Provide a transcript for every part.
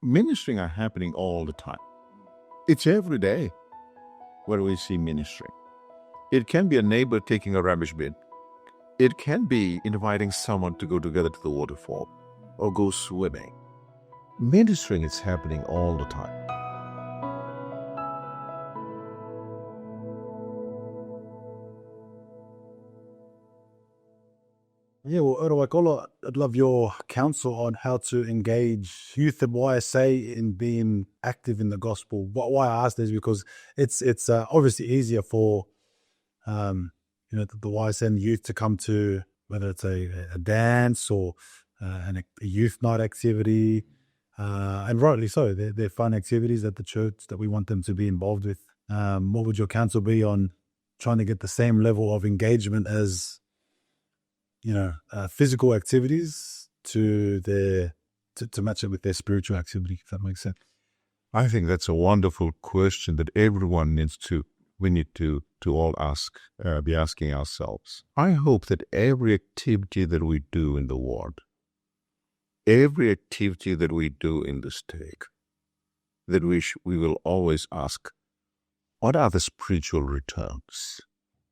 ministering are happening all the time. It's every day where we see ministry. It can be a neighbor taking a rubbish bin. It can be inviting someone to go together to the waterfall or go swimming. Ministering is happening all the time. Yeah, well, Wakolo, I'd love your counsel on how to engage youth at YSA in being active in the gospel. Why I ask this is because it's obviously easier for the YSN youth to come to, whether it's a dance or a youth night activity, and rightly so. They're fun activities at the church that we want them to be involved with. What would your counsel be on trying to get the same level of engagement as physical activities to match it with their spiritual activity, if that makes sense? I think that's a wonderful question that we need to all be asking ourselves. I hope that every activity that we do in the world, every activity that we do in the stake, that we will always ask, what are the spiritual returns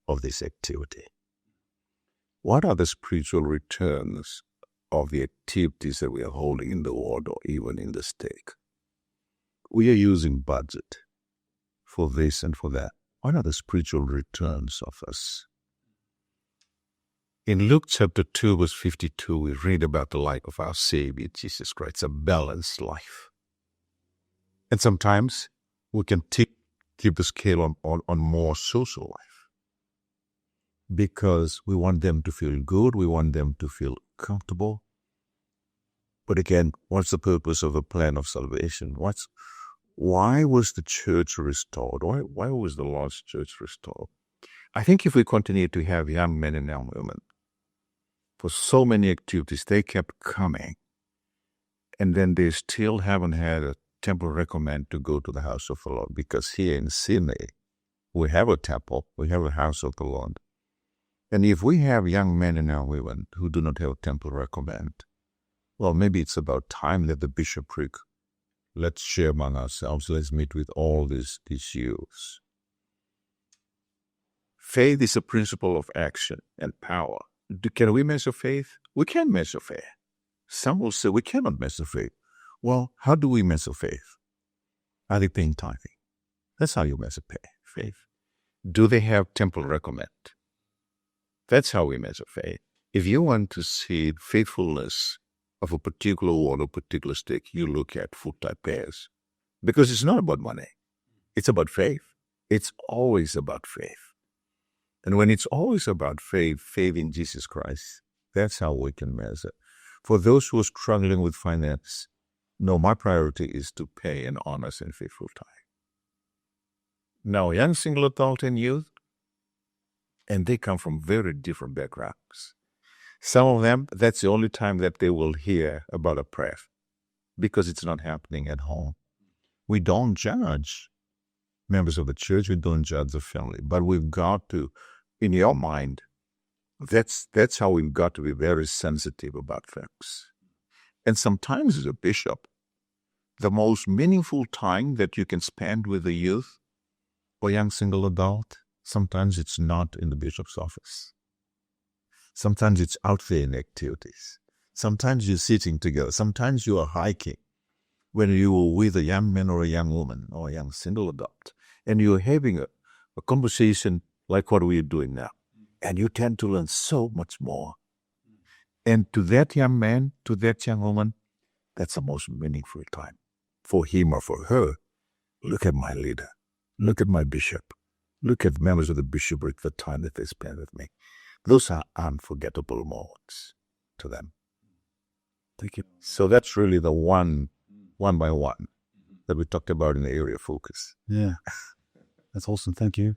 of this activity? What are the spiritual returns of the activities that we are holding in the world or even in the stake? We are using budget for this and for that. What are the spiritual returns of us? In Luke chapter 2, verse 52, we read about the life of our Savior, Jesus Christ, a balanced life. And sometimes we can tip the scale on more social life, because we want them to feel good, we want them to feel comfortable. But again, what's the purpose of a plan of salvation? Why was the church restored? Why was the Lord's church restored? I think if we continue to have young men and young women, for so many activities, they kept coming, and then they still haven't had a temple recommend to go to the house of the Lord, because here in Sydney, we have a temple, we have a house of the Lord. And if we have young men and young women who do not have a temple recommend, well, maybe it's about time that the bishopric, let's share among ourselves, let's meet with all these youths. Faith is a principle of action and power. Can we measure faith? We can measure faith. Some will say we cannot measure faith. Well, how do we measure faith? Are they paying tithing? That's how you measure faith. Do they have temple recommend? That's how we measure faith. If you want to see faithfulness of a particular word or particular stake, you look at full-time pairs. Because it's not about money. It's about faith. It's always about faith. And when it's always about faith in Jesus Christ, that's how we can measure. For those who are struggling with finance, no, my priority is to pay an honest and faithful tithe. Now, young single adult and youth, and they come from very different backgrounds. Some of them, that's the only time that they will hear about a prayer, because it's not happening at home. We don't judge members of the church, we don't judge the family, but we've got to, in your mind, that's how we've got to be very sensitive about things. And sometimes as a bishop, the most meaningful time that you can spend with the youth or young single adult, sometimes it's not in the bishop's office. Sometimes it's out there in activities. Sometimes you're sitting together. Sometimes you are hiking when you are with a young man or a young woman or a young single adult, and you're having a conversation like what we are doing now. And you tend to learn so much more. And to that young man, to that young woman, that's the most meaningful time. For him or for her, look at my leader. Look at my bishop. Look at members of the bishopric, the time that they spend with me. Those are unforgettable moments to them. Thank you. So that's really the one by one that we talked about in the area of focus. Yeah, that's awesome. Thank you.